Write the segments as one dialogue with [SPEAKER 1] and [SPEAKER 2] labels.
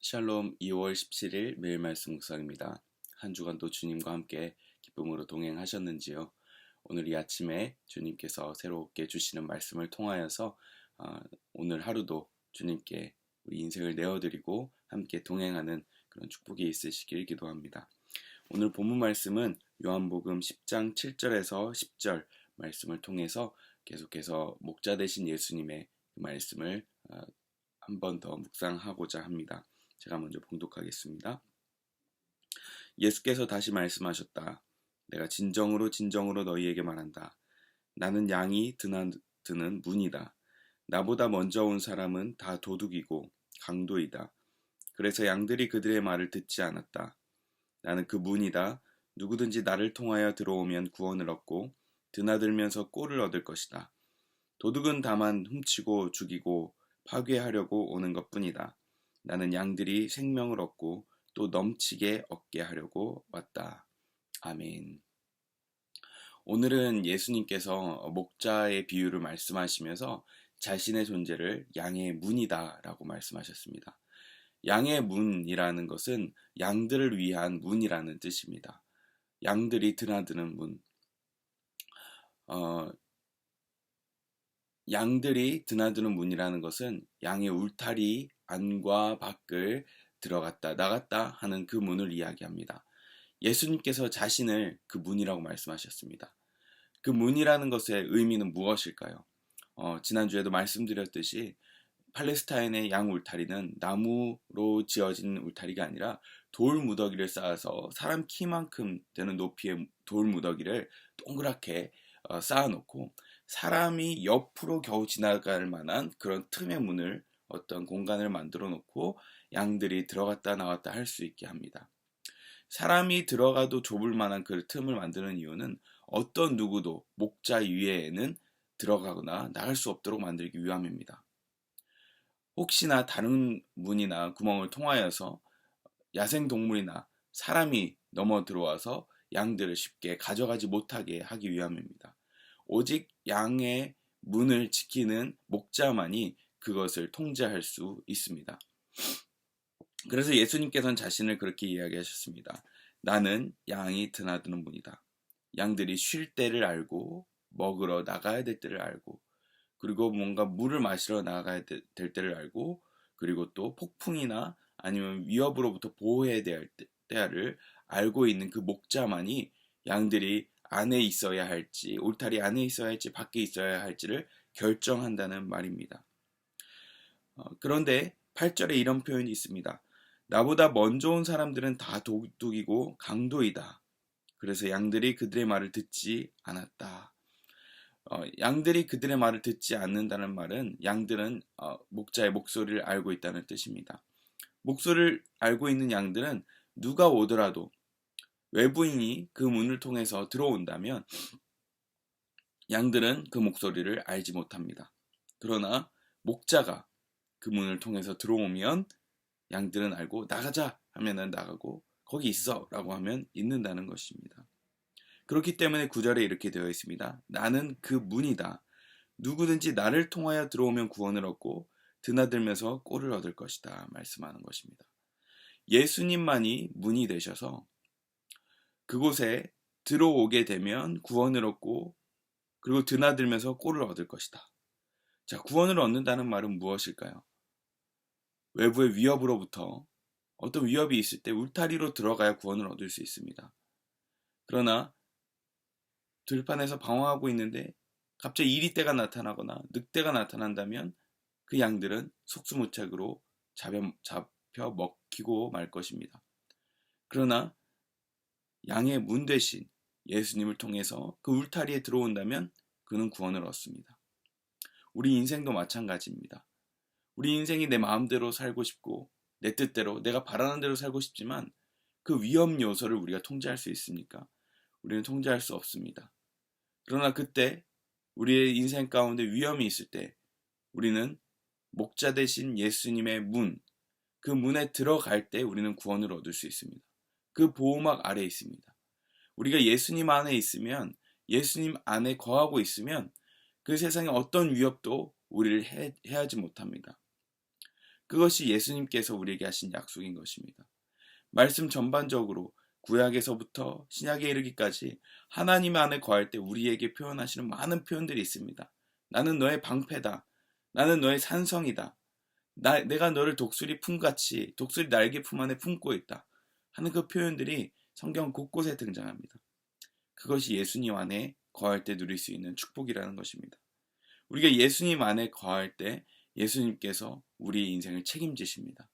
[SPEAKER 1] 샬롬 2월 17일 매일 말씀 묵상입니다. 한 주간도 주님과 함께 기쁨으로 동행하셨는지요? 오늘 이 아침에 주님께서 새롭게 주시는 말씀을 통하여서 오늘 하루도 주님께 우리 인생을 내어드리고 함께 동행하는 그런 축복이 있으시길 기도합니다. 오늘 본문 말씀은 요한복음 10장 7절에서 10절 말씀을 통해서 계속해서 목자 되신 예수님의 말씀을 한 번 더 묵상하고자 합니다. 제가 먼저 봉독하겠습니다. 예수께서 다시 말씀하셨다. 내가 진정으로 진정으로 너희에게 말한다. 나는 양이 드나드는 문이다. 나보다 먼저 온 사람은 다 도둑이고 강도이다. 그래서 양들이 그들의 말을 듣지 않았다. 나는 그 문이다. 누구든지 나를 통하여 들어오면 구원을 얻고 드나들면서 꼴을 얻을 것이다. 도둑은 다만 훔치고 죽이고 파괴하려고 오는 것뿐이다. 나는 양들이 생명을 얻고 또 넘치게 얻게 하려고 왔다. 아멘. 오늘은 예수님께서 목자의 비유를 말씀하시면서 자신의 존재를 양의 문이다 라고 말씀하셨습니다. 양의 문이라는 것은 양들을 위한 문이라는 뜻입니다. 양들이 드나드는 문. 양들이 드나드는 문이라는 것은 양의 울타리 안과 밖을 들어갔다 나갔다 하는 그 문을 이야기합니다. 예수님께서 자신을 그 문이라고 말씀하셨습니다. 그 문이라는 것의 의미는 무엇일까요? 지난주에도 말씀드렸듯이 팔레스타인의 양 울타리는 나무로 지어진 울타리가 아니라 돌 무더기를 쌓아서 사람 키만큼 되는 높이의 돌 무더기를 동그랗게 쌓아놓고 사람이 옆으로 겨우 지나갈 만한 그런 틈의 문을 어떤 공간을 만들어 놓고 양들이 들어갔다 나왔다 할 수 있게 합니다. 사람이 들어가도 좁을 만한 그 틈을 만드는 이유는 어떤 누구도 목자 위에는 들어가거나 나갈 수 없도록 만들기 위함입니다. 혹시나 다른 문이나 구멍을 통하여서 야생동물이나 사람이 넘어 들어와서 양들을 쉽게 가져가지 못하게 하기 위함입니다. 오직 양의 문을 지키는 목자만이 그것을 통제할 수 있습니다. 그래서 예수님께서는 자신을 그렇게 이야기하셨습니다. 나는 양이 드나드는 문이다. 양들이 쉴 때를 알고 먹으러 나가야 될 때를 알고 그리고 뭔가 물을 마시러 나가야 될 때를 알고 그리고 또 폭풍이나 아니면 위협으로부터 보호해야 될 때를 알고 있는 그 목자만이 양들이 안에 있어야 할지 울타리 안에 있어야 할지 밖에 있어야 할지를 결정한다는 말입니다. 그런데 8절에 이런 표현이 있습니다. 나보다 먼저 온 사람들은 다 도둑이고 강도이다. 그래서 양들이 그들의 말을 듣지 않았다. 양들이 그들의 말을 듣지 않는다는 말은 양들은 목자의 목소리를 알고 있다는 뜻입니다. 목소리를 알고 있는 양들은 누가 오더라도 외부인이 그 문을 통해서 들어온다면 양들은 그 목소리를 알지 못합니다. 그러나 목자가 그 문을 통해서 들어오면 양들은 알고 나가자 하면은 나가고 거기 있어 라고 하면 있는다는 것입니다. 그렇기 때문에 9절에 이렇게 되어 있습니다. 나는 그 문이다. 누구든지 나를 통하여 들어오면 구원을 얻고 드나들면서 꼴을 얻을 것이다 말씀하는 것입니다. 예수님만이 문이 되셔서 그곳에 들어오게 되면 구원을 얻고 그리고 드나들면서 꼴을 얻을 것이다. 자, 구원을 얻는다는 말은 무엇일까요? 외부의 위협으로부터 어떤 위협이 있을 때 울타리로 들어가야 구원을 얻을 수 있습니다. 그러나 들판에서 방황하고 있는데 갑자기 이리떼가 나타나거나 늑대가 나타난다면 그 양들은 속수무책으로 잡혀 먹히고 말 것입니다. 그러나 양의 문 대신 예수님을 통해서 그 울타리에 들어온다면 그는 구원을 얻습니다. 우리 인생도 마찬가지입니다. 우리 인생이 내 마음대로 살고 싶고 내 뜻대로 내가 바라는 대로 살고 싶지만 그 위험 요소를 우리가 통제할 수 있습니까? 우리는 통제할 수 없습니다. 그러나 그때 우리의 인생 가운데 위험이 있을 때 우리는 목자 되신 예수님의 문, 그 문에 들어갈 때 우리는 구원을 얻을 수 있습니다. 그 보호막 아래에 있습니다. 우리가 예수님 안에 있으면 예수님 안에 거하고 있으면 그 세상에 어떤 위협도 우리를 해하지 못합니다. 그것이 예수님께서 우리에게 하신 약속인 것입니다. 말씀 전반적으로 구약에서부터 신약에 이르기까지 하나님 안에 거할 때 우리에게 표현하시는 많은 표현들이 있습니다. 나는 너의 방패다. 나는 너의 산성이다. 내가 너를 독수리 품같이 독수리 날개 품 안에 품고 있다 하는 그 표현들이 성경 곳곳에 등장합니다. 그것이 예수님 안에 거할 때 누릴 수 있는 축복이라는 것입니다. 우리가 예수님 안에 거할 때 예수님께서 우리의 인생을 책임지십니다.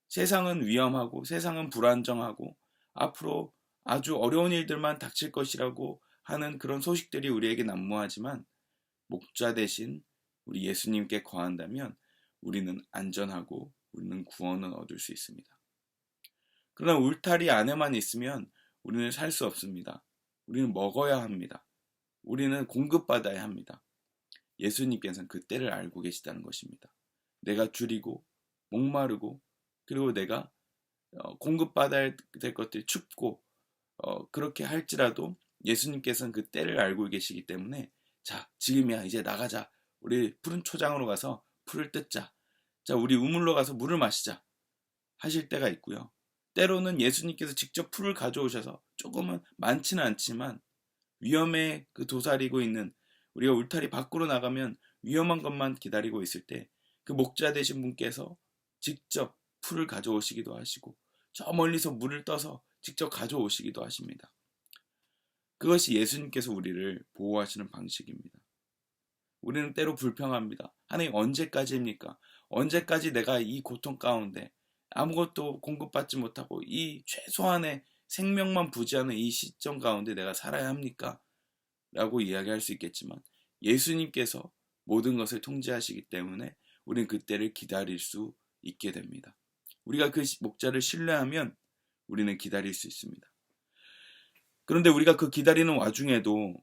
[SPEAKER 1] 세상은 위험하고 세상은 불안정하고 앞으로 아주 어려운 일들만 닥칠 것이라고 하는 그런 소식들이 우리에게 난무하지만 목자 대신 우리 예수님께 거한다면 우리는 안전하고 우리는 구원을 얻을 수 있습니다. 그러나 울타리 안에만 있으면 우리는 살 수 없습니다. 우리는 먹어야 합니다. 우리는 공급받아야 합니다. 예수님께서는 그 때를 알고 계시다는 것입니다. 내가 줄이고 목마르고 그리고 내가 공급받아야 될 것들이 춥고 그렇게 할지라도 예수님께서는 그 때를 알고 계시기 때문에 자, 지금이야. 이제 나가자. 우리 푸른 초장으로 가서 풀을 뜯자. 자, 우리 우물로 가서 물을 마시자. 하실 때가 있고요. 때로는 예수님께서 직접 풀을 가져오셔서 조금은 많지는 않지만 위험에 그 도사리고 있는 우리가 울타리 밖으로 나가면 위험한 것만 기다리고 있을 때 그 목자 되신 분께서 직접 풀을 가져오시기도 하시고 저 멀리서 물을 떠서 직접 가져오시기도 하십니다. 그것이 예수님께서 우리를 보호하시는 방식입니다. 우리는 때로 불평합니다. 하나님 언제까지입니까? 언제까지 내가 이 고통 가운데 아무것도 공급받지 못하고 이 최소한의 생명만 부지하는 이 시점 가운데 내가 살아야 합니까? 라고 이야기할 수 있겠지만 예수님께서 모든 것을 통제하시기 때문에 우리는 그때를 기다릴 수 있게 됩니다. 우리가 그 목자를 신뢰하면 우리는 기다릴 수 있습니다. 그런데 우리가 그 기다리는 와중에도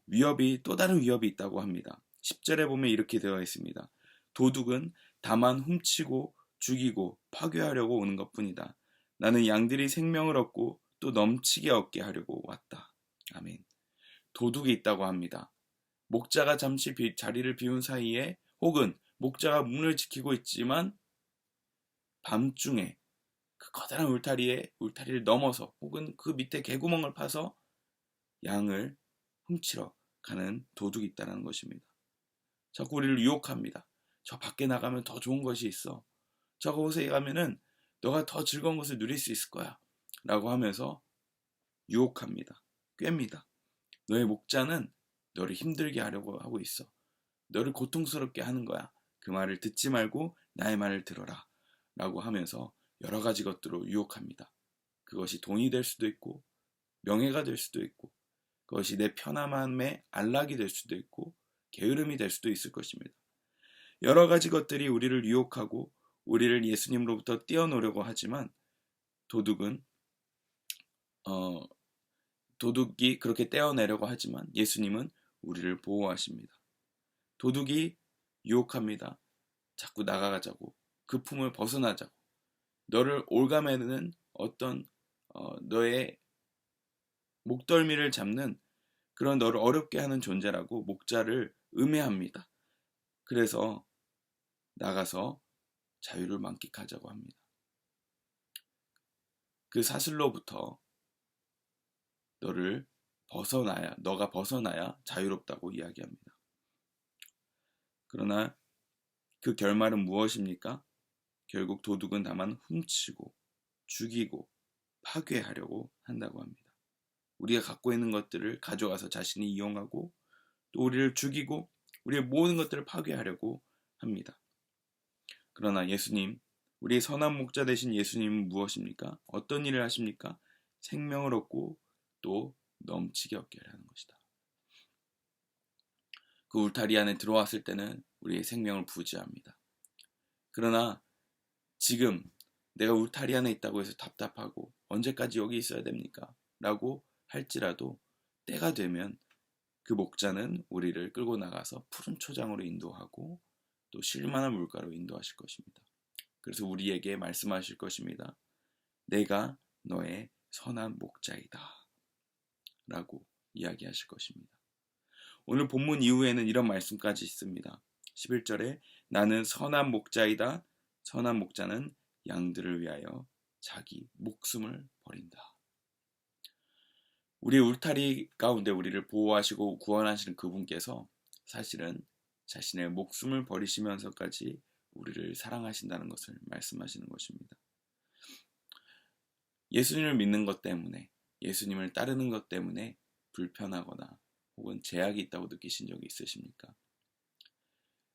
[SPEAKER 1] 또 다른 위협이 있다고 합니다. 10절에 보면 이렇게 되어 있습니다. 도둑은 다만 훔치고 죽이고 파괴하려고 오는 것뿐이다. 나는 양들이 생명을 얻고 또 넘치게 얻게 하려고 왔다. 아멘. 도둑이 있다고 합니다. 목자가 잠시 자리를 비운 사이에 혹은 목자가 문을 지키고 있지만 밤중에 그 커다란 울타리를 넘어서 혹은 그 밑에 개구멍을 파서 양을 훔치러 가는 도둑이 있다는 것입니다. 자꾸 우리를 유혹합니다. 저 밖에 나가면 더 좋은 것이 있어. 저곳에 가면은 너가 더 즐거운 것을 누릴 수 있을 거야. 라고 하면서 유혹합니다. 꿰입니다. 너의 목자는 너를 힘들게 하려고 하고 있어. 너를 고통스럽게 하는 거야. 그 말을 듣지 말고 나의 말을 들어라. 라고 하면서 여러 가지 것들로 유혹합니다. 그것이 돈이 될 수도 있고 명예가 될 수도 있고 그것이 내 편안함의 안락이 될 수도 있고 게으름이 될 수도 있을 것입니다. 여러 가지 것들이 우리를 유혹하고 우리를 예수님으로부터 떼어놓으려고 하지만 도둑이 그렇게 떼어내려고 하지만 예수님은 우리를 보호하십니다. 도둑이 유혹합니다. 자꾸 나가자고 그 품을 벗어나자고 너를 올가매는 어떤 너의 목덜미를 잡는 그런 너를 어렵게 하는 존재라고 목자를 음해합니다. 그래서 나가서 자유를 만끽하자고 합니다. 그 사슬로부터 너가 벗어나야 자유롭다고 이야기합니다. 그러나 그 결말은 무엇입니까? 결국 도둑은 다만 훔치고 죽이고 파괴하려고 한다고 합니다. 우리가 갖고 있는 것들을 가져가서 자신이 이용하고 또 우리를 죽이고 우리의 모든 것들을 파괴하려고 합니다. 그러나 예수님, 우리의 선한 목자 되신 예수님은 무엇입니까? 어떤 일을 하십니까? 생명을 얻고 또 넘치게 얻게 하는 것이다. 그 울타리 안에 들어왔을 때는 우리의 생명을 부지합니다. 그러나 지금 내가 울타리 안에 있다고 해서 답답하고 언제까지 여기 있어야 됩니까? 라고 할지라도 때가 되면 그 목자는 우리를 끌고 나가서 푸른 초장으로 인도하고 또 쉴만한 물가로 인도하실 것입니다. 그래서 우리에게 말씀하실 것입니다. 내가 너의 선한 목자이다 라고 이야기하실 것입니다. 오늘 본문 이후에는 이런 말씀까지 있습니다. 11절에 나는 선한 목자이다. 선한 목자는 양들을 위하여 자기 목숨을 버린다. 우리 울타리 가운데 우리를 보호하시고 구원하시는 그분께서 사실은 자신의 목숨을 버리시면서까지 우리를 사랑하신다는 것을 말씀하시는 것입니다. 예수님을 믿는 것 때문에, 예수님을 따르는 것 때문에 불편하거나 혹은 제약이 있다고 느끼신 적이 있으십니까?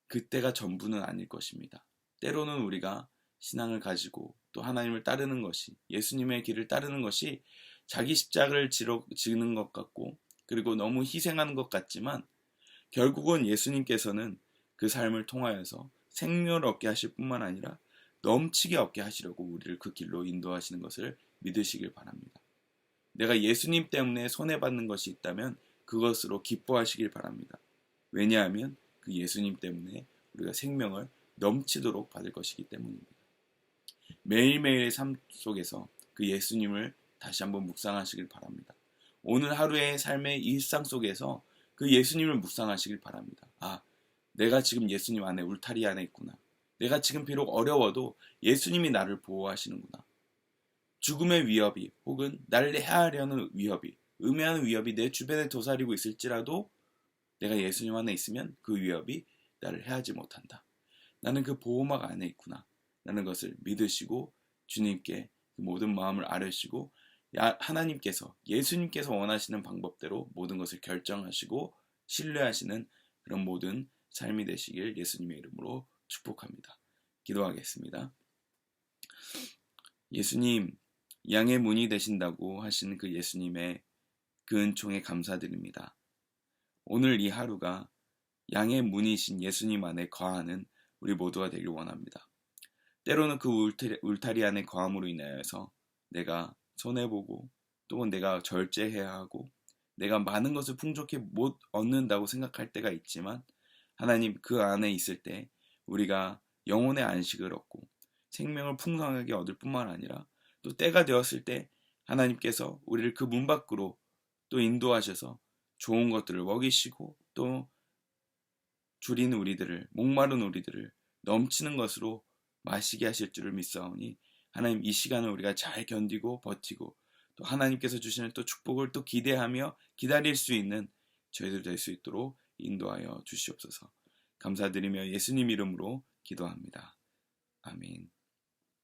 [SPEAKER 1] 그때가 전부는 아닐 것입니다. 때로는 우리가 신앙을 가지고 또 하나님을 따르는 것이, 예수님의 길을 따르는 것이 자기 십자가를 지는 것 같고, 그리고 너무 희생하는 것 같지만 결국은 예수님께서는 그 삶을 통하여서 생명을 얻게 하실 뿐만 아니라 넘치게 얻게 하시려고 우리를 그 길로 인도하시는 것을 믿으시길 바랍니다. 내가 예수님 때문에 손해받는 것이 있다면 그것으로 기뻐하시길 바랍니다. 왜냐하면 그 예수님 때문에 우리가 생명을 넘치도록 받을 것이기 때문입니다. 매일매일의 삶 속에서 그 예수님을 다시 한번 묵상하시길 바랍니다. 오늘 하루의 삶의 일상 속에서 그 예수님을 묵상하시길 바랍니다. 아, 내가 지금 예수님 안에, 울타리 안에 있구나. 내가 지금 비록 어려워도 예수님이 나를 보호하시는구나. 죽음의 위협이 혹은 나를 해하려는 위협이, 음해하는 위협이 내 주변에 도사리고 있을지라도 내가 예수님 안에 있으면 그 위협이 나를 해하지 못한다. 나는 그 보호막 안에 있구나 라는 것을 믿으시고 주님께 그 모든 마음을 아뢰시고 하나님께서, 예수님께서 원하시는 방법대로 모든 것을 결정하시고 신뢰하시는 그런 모든 삶이 되시길 예수님의 이름으로 축복합니다. 기도하겠습니다. 예수님, 양의 문이 되신다고 하신 그 예수님의 그 은총에 감사드립니다. 오늘 이 하루가 양의 문이신 예수님 안에 거하는 우리 모두가 되길 원합니다. 때로는 그 울타리 안에 거함으로 인하여서 내가 손해보고 또 내가 절제해야 하고 내가 많은 것을 풍족히 못 얻는다고 생각할 때가 있지만 하나님, 그 안에 있을 때 우리가 영혼의 안식을 얻고 생명을 풍성하게 얻을 뿐만 아니라 또 때가 되었을 때 하나님께서 우리를 그 문 밖으로 또 인도하셔서 좋은 것들을 먹이시고 또 줄인 우리들을, 목마른 우리들을 넘치는 것으로 마시게 하실 줄을 믿사오니 하나님, 이 시간을 우리가 잘 견디고 버티고 또 하나님께서 주시는 또 축복을 또 기대하며 기다릴 수 있는 저희들 될 수 있도록 인도하여 주시옵소서. 감사드리며 예수님 이름으로 기도합니다. 아멘.